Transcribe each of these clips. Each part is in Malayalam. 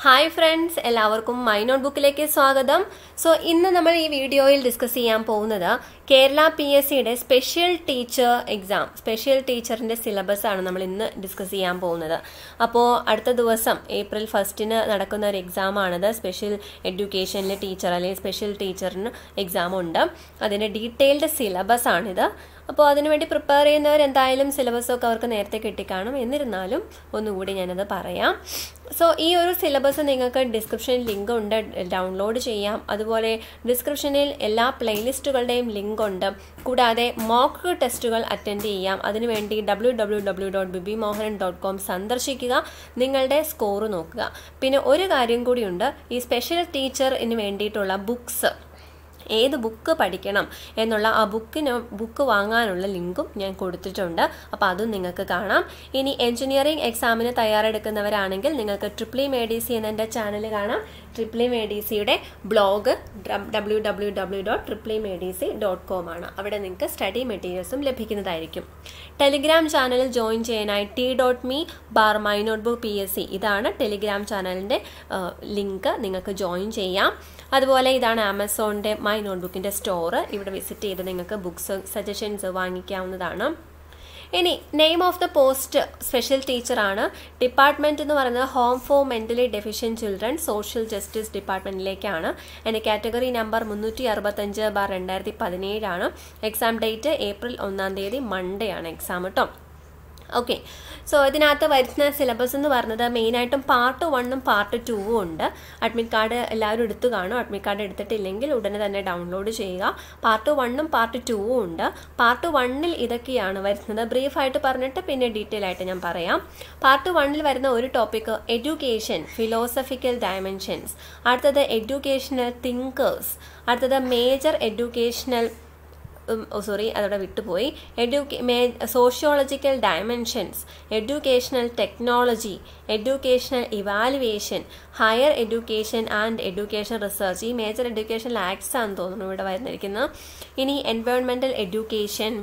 Hi friends, എല്ലാവർക്കും mynotebookലേക്ക് സ്വാഗതം. സോ ഇന്ന് നമ്മൾ ഈ വീഡിയോയിൽ ഡിസ്കസ് ചെയ്യാൻ പോകുന്നത് കേരള PSC യുടെ സ്പെഷ്യൽ ടീച്ചർ എക്സാം, സ്പെഷ്യൽ ടീച്ചറിന്റെ സിലബസ് ആണ് നമ്മൾ ഇന്ന് ഡിസ്കസ് ചെയ്യാൻ പോകുന്നത്. അപ്പോൾ അടുത്ത ദിവസം April 1 നടക്കുന്ന ഒരു എക്സാം ആണിത്. സ്പെഷ്യൽ എഡ്യൂക്കേഷനിലെ ടീച്ചർ അല്ലെങ്കിൽ സ്പെഷ്യൽ ടീച്ചറിന് എക്സാം ഉണ്ട്. അതിന്റെ ഡീറ്റെയിൽഡ് സിലബസ് ആണിത്. അപ്പോൾ അതിനുവേണ്ടി പ്രിപ്പയർ ചെയ്യുന്നവർ എന്തായാലും സിലബസൊക്കെ അവർക്ക് നേരത്തെ കിട്ടിക്കാണും. എന്നിരുന്നാലും ഒന്നുകൂടി ഞാനത് പറയാം. സോ ഈ ഒരു സിലബസ് നിങ്ങൾക്ക് ഡിസ്ക്രിപ്ഷനിൽ ലിങ്ക് ഉണ്ട്, ഡൗൺലോഡ് ചെയ്യാം. അതുപോലെ ഡിസ്ക്രിപ്ഷനിൽ എല്ലാ പ്ലേലിസ്റ്റുകളുടെയും ലിങ്ക് ഉണ്ട്. കൂടാതെ മോക്ക് ടെസ്റ്റുകൾ അറ്റൻഡ് ചെയ്യാം. അതിനുവേണ്ടി www.bibimohanan.com സന്ദർശിക്കുക, നിങ്ങളുടെ സ്കോർ നോക്കുക. പിന്നെ ഒരു കാര്യം കൂടിയുണ്ട്, ഈ സ്പെഷ്യൽ ടീച്ചറിന് വേണ്ടിയിട്ടുള്ള ബുക്സ്, ഏത് ബുക്ക് പഠിക്കണം എന്നുള്ള ആ ബുക്ക് വാങ്ങാനുള്ള ലിങ്കും ഞാൻ കൊടുത്തിട്ടുണ്ട്. അപ്പോൾ അതും നിങ്ങൾക്ക് കാണാം. ഇനി എഞ്ചിനീയറിംഗ് എക്സാമിന് തയ്യാറെടുക്കുന്നവരാണെങ്കിൽ നിങ്ങൾക്ക് AAADC എന്ന എൻ്റെ ചാനൽ കാണാം. AAADCയുടെ ബ്ലോഗ് www.AAADC.com ആണ്. അവിടെ നിങ്ങൾക്ക് സ്റ്റഡി മെറ്റീരിയൽസും ലഭിക്കുന്നതായിരിക്കും. ടെലിഗ്രാം ചാനലിൽ ജോയിൻ ചെയ്യാനായി t.me/mynotebook PSC ഇതാണ് ടെലിഗ്രാം ചാനലിൻ്റെ ലിങ്ക്. നിങ്ങൾക്ക് ജോയിൻ ചെയ്യാം. അതുപോലെ ഇതാണ് ആമസോണിൻ്റെ mynotebookന്റെ സ്റ്റോർ. ഇവിടെ വിസിറ്റ് ചെയ്ത് നിങ്ങൾക്ക് ബുക്സ് സജഷൻസ് വാങ്ങിക്കാവുന്നതാണ്. ഇനി name of the post special ടീച്ചറാണ്. ഡിപ്പാർട്ട്മെൻറ്റ് എന്ന് പറയുന്നത് home for mentally deficient children, social justice ഡിപ്പാർട്ട്മെൻറ്റിലേക്കാണ്. എൻ്റെ കാറ്റഗറി നമ്പർ 365/2017 ആണ്. എക്സാം ഡേറ്റ് April 1 മൺഡേ ആണ് എക്സാം കേട്ടോ. ഓക്കെ, സോ ഇതിനകത്ത് വരുന്ന സിലബസ് എന്ന് പറയുന്നത് മെയിനായിട്ടും പാർട്ട് 1ഉം പാർട്ട് 2ഉം ഉണ്ട്. അഡ്മിറ്റ് കാർഡ് എല്ലാവരും എടുത്തു കാണും. അഡ്മിറ്റ് കാർഡ് എടുത്തിട്ടില്ലെങ്കിൽ ഉടനെ തന്നെ ഡൗൺലോഡ് ചെയ്യുക. പാർട്ട് 1ഉം പാർട്ട് 2ഉം ഉണ്ട്. പാർട്ട് 1ൽ ഇതൊക്കെയാണ് വരുന്നത്. ബ്രീഫായിട്ട് പറഞ്ഞിട്ട് പിന്നെ ഡീറ്റെയിൽ ആയിട്ട് ഞാൻ പറയാം. പാർട്ട് 1ൽ വരുന്ന ഒരു ടോപ്പിക്ക് എഡ്യൂക്കേഷൻ, ഫിലോസഫിക്കൽ ഡയമെൻഷൻസ്. അടുത്തത് എഡ്യൂക്കേഷണൽ തിങ്കേഴ്സ്. അടുത്തത് മേജർ എഡ്യൂക്കേഷണൽ അതവിടെ വിട്ടുപോയി. Sociological dimensions, educational technology, educational evaluation, higher education and education research. ഈ മേജർ എഡ്യൂക്കേഷണൽ ആക്ട്സ് ആണെന്ന് തോന്നുന്നു ഇവിടെ വരുന്നിരിക്കുന്നത്. ഇനി environmental education,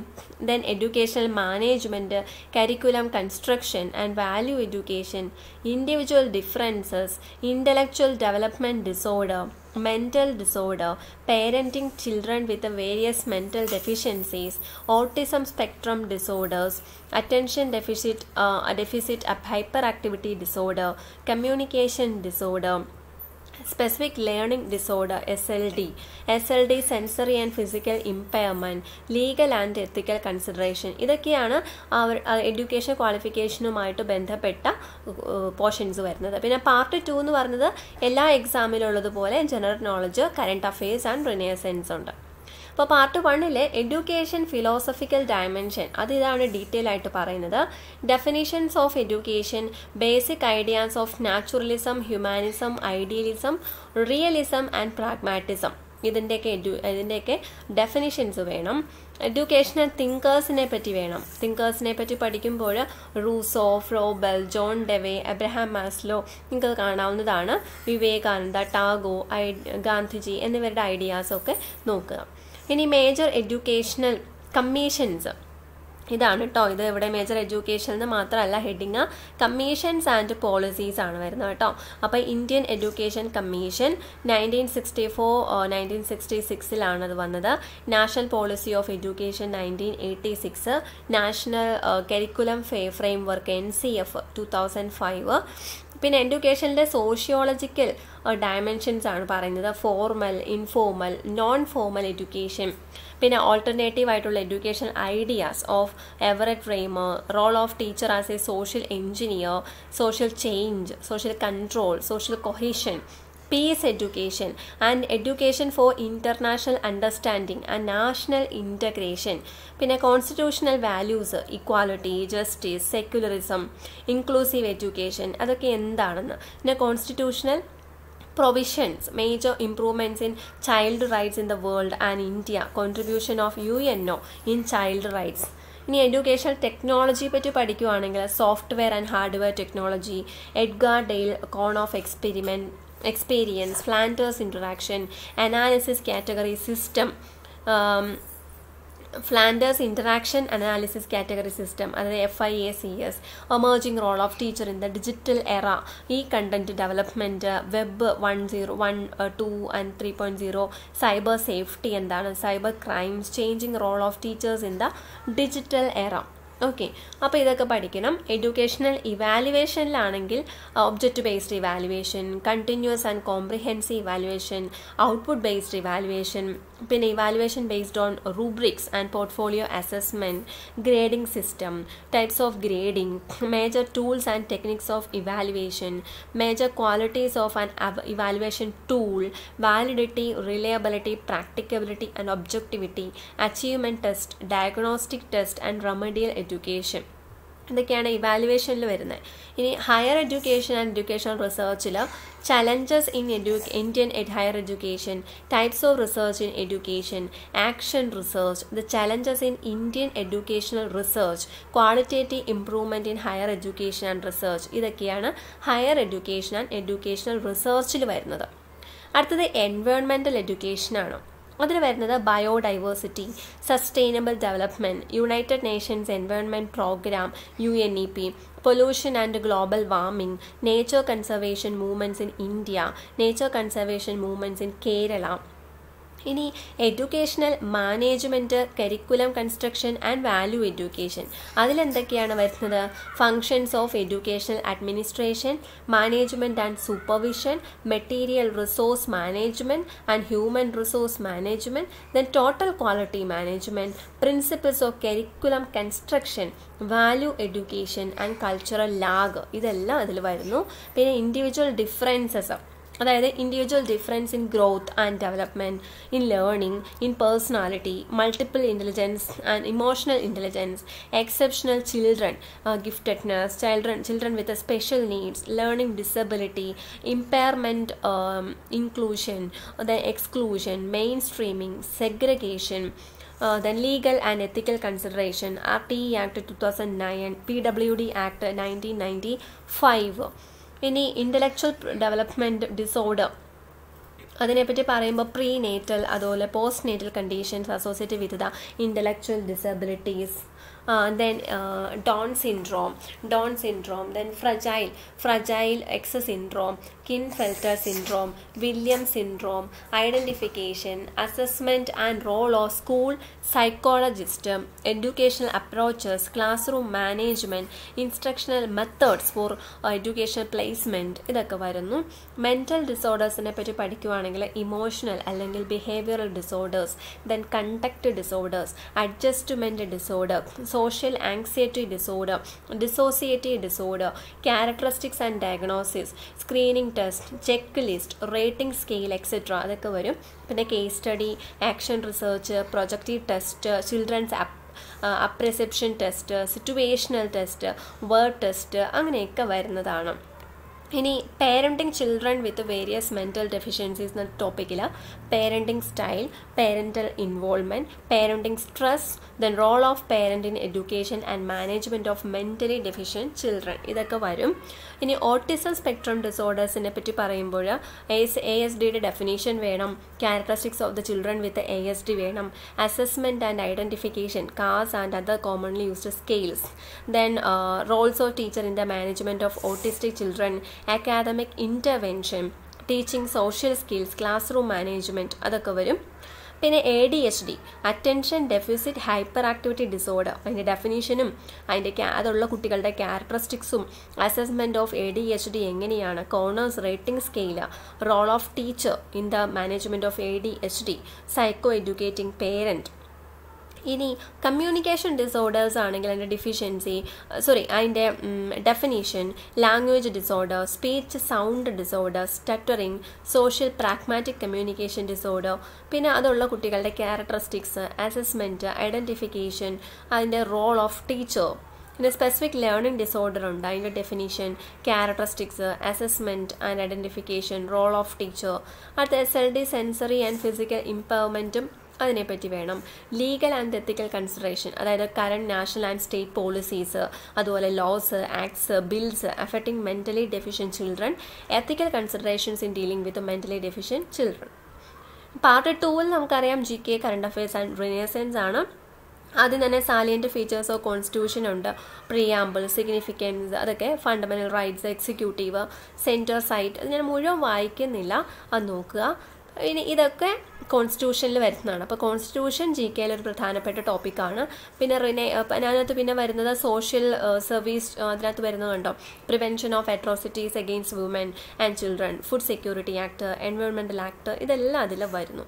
then educational management, curriculum construction and value education, individual differences, intellectual development disorder, mental disorder, parenting children with various mental deficiencies, autism spectrum disorders, attention deficit hyperactivity disorder, communication disorder, specific learning disorder SLD sensory and physical impairment, legal and ethical consideration. ഇതൊക്കെയാണ് അവർ എഡ്യൂക്കേഷൻ ക്വാളിഫിക്കേഷനുമായിട്ട് ബന്ധപ്പെട്ട പോർഷൻസ് വരുന്നത്. പിന്നെ പാർട്ട് 2 എന്ന് പറയുന്നത് എല്ലാ എക്സാമിലുള്ളതുപോലെ general knowledge, current affairs and renaissance ഉണ്ട്. അപ്പോൾ പാർട്ട് 1ലെ എഡ്യൂക്കേഷൻ ഫിലോസഫിക്കൽ ഡയമെൻഷൻ ഇതാണ് ഡീറ്റെയിൽ ആയിട്ട് പറയുന്നത്. Definitions of education, basic ideas of naturalism, humanism, idealism, realism and pragmatism. ഇതിൻ്റെയൊക്കെ ഡെഫിനിഷൻസ് വേണം. എഡ്യൂക്കേഷണൽ തിങ്കേഴ്സിനെ പറ്റി വേണം. തിങ്കേഴ്സിനെ പറ്റി പഠിക്കുമ്പോൾ Rousseau, Froebel, John Dewey, Abraham Maslow നിങ്ങൾക്ക് കാണാവുന്നതാണ്. വിവേകാനന്ദ, ടാഗോർ, ഗാന്ധിജി എന്നിവരുടെ ഐഡിയാസൊക്കെ നോക്കുക. ഇനി മേജർ എഡ്യൂക്കേഷണൽ കമ്മീഷൻസ് ഇതാണ് കേട്ടോ. ഇത് ഇവിടെ മേജർ എഡ്യൂക്കേഷൻ എന്ന് മാത്രമല്ല ഹെഡിങ്, കമ്മീഷൻസ് ആൻഡ് പോളിസീസ് ആണ് വരുന്നത് കേട്ടോ. അപ്പോൾ ഇന്ത്യൻ എഡ്യൂക്കേഷൻ കമ്മീഷൻ 1964-1966 അത് വന്നത്. National policy of education 1986, national curriculum framework NCF 2005. പിന്നെ എഡ്യൂക്കേഷനിലെ സോഷ്യോളജിക്കൽ ഡയമെൻഷൻസ് ആണ് പറയുന്നത്. Formal, informal, non formal education. പിന്നെ ഓൾട്ടർനേറ്റീവ് ആയിട്ടുള്ള education ideas of Everett Reimer, role of teacher as a social engineer, social change, social control, social cohesion, peace education and education for international understanding and national integration. പിന്നെ constitutional values, equality, justice, secularism, inclusive education അതൊക്കെ എന്താണെന്ന്. പിന്നെ constitutional provisions, major improvements in child rights in the world and India, contribution of UNO in child rights. ഇനി എഡ്യൂക്കേഷൻ ടെക്നോളജി പറ്റി പഠിക്കുകയാണെങ്കിൽ software and hardware technology, Edgar Dale cone of experience, Flanders interaction, analysis category system, Flanders Interaction Analysis Category System, അതായത് FIACS, Emerging Role of Teacher in the Digital Era, E-Content Development, Web 1.0, 2 and 3.0, Cyber Safety എന്താണ്, Cyber Crimes, Changing Role of Teachers in the Digital Era. Okay, അപ്പോൾ ഇതൊക്കെ പഠിക്കണം. എഡ്യൂക്കേഷണൽ ഇവാലുവേഷനിലാണെങ്കിൽ object based evaluation, continuous and comprehensive evaluation, output based evaluation, പിന്നെ evaluation based on rubrics and portfolio assessment, grading system, types of grading, major tools and techniques of evaluation, major qualities of an evaluation tool, validity, reliability, practicability and objectivity, achievement test, diagnostic test and remedial education. ഇതൊക്കെയാണ് ഇവാലുവേഷനിൽ വരുന്നത്. ഇനി ഹയർ എഡ്യൂക്കേഷൻ ആൻഡ് എഡ്യൂക്കേഷൻ റിസർച്ചിൽ challenges in Indian higher education, types of research in education, action research, the challenges in Indian educational research, qualitative improvement in higher education and research. ഇതൊക്കെയാണ് ഹയർ എഡ്യൂക്കേഷൻ ആൻഡ് എഡ്യൂക്കേഷണൽ റിസർച്ചിൽ വരുന്നത്. അടുത്തത് എൻവയോൺമെൻറ്റൽ എഡ്യൂക്കേഷനാണ്. അതിൽ വരുന്നത് biodiversity, sustainable development, United Nations Environment Programme UNEP, pollution and global warming, nature conservation movements in India, nature conservation movements in Kerala. ഇനി educational management, curriculum construction and value education. അതിലെന്തൊക്കെയാണ് വരുന്നത്? Functions of educational administration, management and supervision, material resource management and human resource management, then total quality management, principles of curriculum construction, value education and cultural lag. ഇതെല്ലാം അതിൽ വരുന്നു. പിന്നെ ഇൻഡിവിജ്വൽ ഡിഫറൻസസ്, അതായത് individual difference in growth and development, in learning, in personality, multiple intelligence and emotional intelligence, exceptional children, giftedness, children with special needs, learning disability, impairment, inclusion, then exclusion, mainstreaming, segregation, then legal and ethical consideration, RTE Act 2009, PWD Act 1995. ഇനി ഇൻ്റലക്ച്വൽ ഡെവലപ്മെൻറ്റ് ഡിസോർഡർ, അതിനെപ്പറ്റി പറയുമ്പോൾ പ്രീ നേറ്റൽ അതുപോലെ post natal conditions associated with the intellectual disabilities. Then Down syndrome, then fragile X syndrome, Klinefelter syndrome, Williams syndrome, identification, assessment and role of school psychologist, educational approaches, classroom management, instructional methods for educational placement. ഇതൊക്കെ വരുന്നു. മെൻ്റൽ ഡിസോർഡേഴ്സിനെ പറ്റി പഠിക്കുകയാണെങ്കിൽ ഇമോഷണൽ അല്ലെങ്കിൽ behavioural disorders, then conduct disorders, adjustment disorder, social anxiety disorder, dissociative disorder, characteristics and diagnosis, screening test, checklist, rating scale, etc. അതൊക്കെ വരും. പിന്നെ case study, action research, projective test, children's apperception test, situational test, word test, അങ്ങനെയൊക്കെ വരുന്നതാണ്. ഇനി parenting children with various mental deficiencies എന്ന ടോപ്പിക്കിൽ parenting style, parental involvement, parenting stress, then role of parent in education and management of mentally deficient children, ഇതൊക്കെ വരും. ഇനി ഓട്ടിസം സ്പെക്ട്രം ഡിസോർഡേഴ്സിനെ പറ്റി പറയുമ്പോൾ ASDയുടെ ഡെഫിനേഷൻ വേണം, characteristics of the children with ASD വേണം, assessment and identification, cause and other commonly used scales, then Rolls of teacher in the management of autistic children, academic intervention, teaching social skills, classroom management, അതൊക്കെ വരും. പിന്നെ ADHD, attention deficit hyper activity disorder, അതിൻ്റെ ഡെഫിനീഷനും അതുള്ള കുട്ടികളുടെ ക്യാരക്ടറിസ്റ്റിക്സും അസസ്മെൻറ്റ് ഓഫ് ADHD എങ്ങനെയാണ്, Conners rating scale, role of teacher in the management of ADHD, psycho educating parent. ഇനി കമ്മ്യൂണിക്കേഷൻ ഡിസോർഡേഴ്സ് ആണെങ്കിൽ അതിൻ്റെ അതിൻ്റെ definition, language disorder, speech sound disorder, stuttering, social pragmatic communication disorder. പിന്നെ അതുള്ള കുട്ടികളുടെ ക്യാരക്ടറിസ്റ്റിക്സ്, അസസ്മെൻറ്റ്, ഐഡൻറ്റിഫിക്കേഷൻ, അതിൻ്റെ റോൾ ഓഫ് ടീച്ചർ. പിന്നെ സ്പെസിഫിക് ലേണിംഗ് ഡിസോർഡർ ഉണ്ട്, അതിൻ്റെ definition, characteristics, assessment and identification, role of teacher. അടുത്ത SLD സെൻസറി ആൻഡ് ഫിസിക്കൽ ഇമ്പയർമെൻറ്റും അതിനെപ്പറ്റി വേണം. ലീഗൽ ആൻഡ് എത്തിക്കൽ കൺസിഡറേഷൻ, അതായത് current national and state policies, അതുപോലെ laws, acts, bills affecting mentally deficient children, ethical considerations in dealing with mentally deficient children. Part 2 നമുക്കറിയാം GK, current affairs and renaissance ആണ്. ആദ്യം തന്നെ സാലിയൻറ്റ് ഫീച്ചേഴ്സ് ഓഫ് കോൺസ്റ്റിറ്റ്യൂഷൻ ഉണ്ട്, പ്രിയാമ്പിൾ, സിഗ്നിഫിക്കൻസ്, അതൊക്കെ fundamental rights, executive, centre site, അത് ഞാൻ മുഴുവൻ വായിക്കുന്നില്ല, അത് നോക്കുക. ഇനി ഇതൊക്കെ കോൺസ്റ്റിറ്റ്യൂഷനിൽ വരുന്നതാണ്. അപ്പോൾ കോൺസ്റ്റിറ്റ്യൂഷൻ ജി കെയിൽ ഒരു പ്രധാനപ്പെട്ട ടോപ്പിക്കാണ്. പിന്നെ അതിനകത്ത് പിന്നെ വരുന്നത് സോഷ്യൽ സർവീസ്, അതിനകത്ത് വരുന്നത് കണ്ടോ, prevention of atrocities against woman and children, food security act, environmental act, ഇതെല്ലാം അതിൽ വരുന്നു.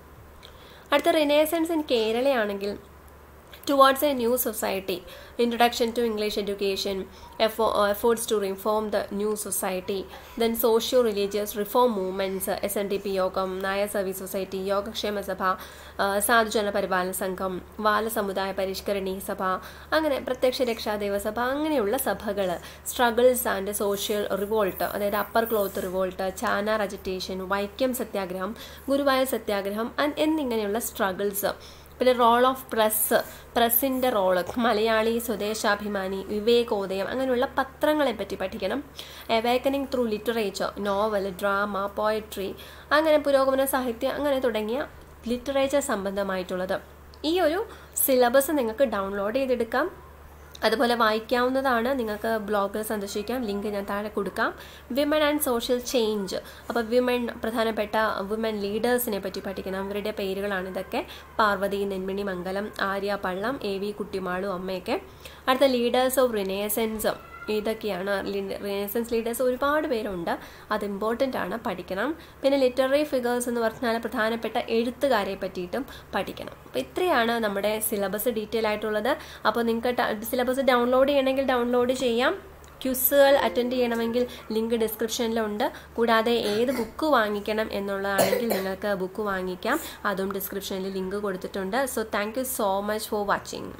അടുത്ത റിനേസൻസ് ഇൻ കേരളയാണെങ്കിൽ towards a new society, introduction to English education, efforts to reform the new society, then socio-religious reform movements, SNDP യോഗം, നായർ സർവീസ് സൊസൈറ്റി, യോഗക്ഷേമ സഭ, സാധുജന പരിപാലന സംഘം, ബാലസമുദായ പരിഷ്കരണി സഭ, അങ്ങനെ പ്രത്യക്ഷ രക്ഷാദേവ സഭ, അങ്ങനെയുള്ള സഭകൾ, സ്ട്രഗിൾസ് ആൻഡ് സോഷ്യൽ റിവോൾട്ട്, അതായത് upper cloth revolt, Channar agitation, Vaikom Satyagraha, Guruvayur Satyagraha എന്നിങ്ങനെയുള്ള സ്ട്രഗിൾസ്. പിന്നെ റോൾ ഓഫ് പ്രസ്സിൻ്റെ റോള്, മലയാളി, സ്വദേശാഭിമാനി, വിവേകോദയം, അങ്ങനെയുള്ള പത്രങ്ങളെ പറ്റി പഠിക്കണം. Awakening through literature, novel, drama, poetry, അങ്ങനെ പുരോഗമന സാഹിത്യം, അങ്ങനെ തുടങ്ങിയ ലിറ്ററേച്ചർ സംബന്ധമായിട്ടുള്ളത്. ഈ ഒരു സിലബസ് നിങ്ങൾക്ക് ഡൗൺലോഡ് ചെയ്തെടുക്കാം, അതുപോലെ വായിക്കാവുന്നതാണ്. നിങ്ങൾക്ക് ബ്ലോഗ് സന്ദർശിക്കാം, ലിങ്ക് ഞാൻ താഴെ കൊടുക്കാം. വിമൻ ആൻഡ് സോഷ്യൽ ചേഞ്ച്, അപ്പോൾ വിമൻ, പ്രധാനപ്പെട്ട വിമൻ ലീഡേഴ്സിനെ പറ്റി പഠിക്കണം. അവരുടെ പേരുകളാണ് ഇതൊക്കെ: പാർവതി, നെന്മിണി മംഗലം, ആര്യ പള്ളം, എ വി കുട്ടിമാളു അമ്മയൊക്കെ. അടുത്ത ലീഡേഴ്സ് ഓഫ് റിനേസൻസ്, ഇതൊക്കെയാണ്. റിനേസൻസ് ലീഡേഴ്സ് ഒരുപാട് പേരുണ്ട്, അത് ഇമ്പോർട്ടൻ്റ് ആണ്, പഠിക്കണം. പിന്നെ ലിറ്റററി ഫിഗേഴ്സ് എന്ന് പറഞ്ഞാൽ പ്രധാനപ്പെട്ട എഴുത്തുകാരെ പറ്റിയിട്ടും പഠിക്കണം. അപ്പോൾ ഇത്രയാണ് നമ്മുടെ സിലബസ് ഡീറ്റെയിൽ ആയിട്ടുള്ളത്. അപ്പോൾ നിങ്ങൾക്ക് സിലബസ് ഡൗൺലോഡ് ചെയ്യണമെങ്കിൽ ഡൗൺലോഡ് ചെയ്യാം. ക്വിസുകൾ അറ്റൻഡ് ചെയ്യണമെങ്കിൽ ലിങ്ക് ഡിസ്ക്രിപ്ഷനിലുണ്ട്. കൂടാതെ ഏത് ബുക്ക് വാങ്ങിക്കണം എന്നുള്ളതാണെങ്കിൽ നിങ്ങൾക്ക് ബുക്ക് വാങ്ങിക്കാം, അതും ഡിസ്ക്രിപ്ഷനിൽ ലിങ്ക് കൊടുത്തിട്ടുണ്ട്. So thank you so much for watching.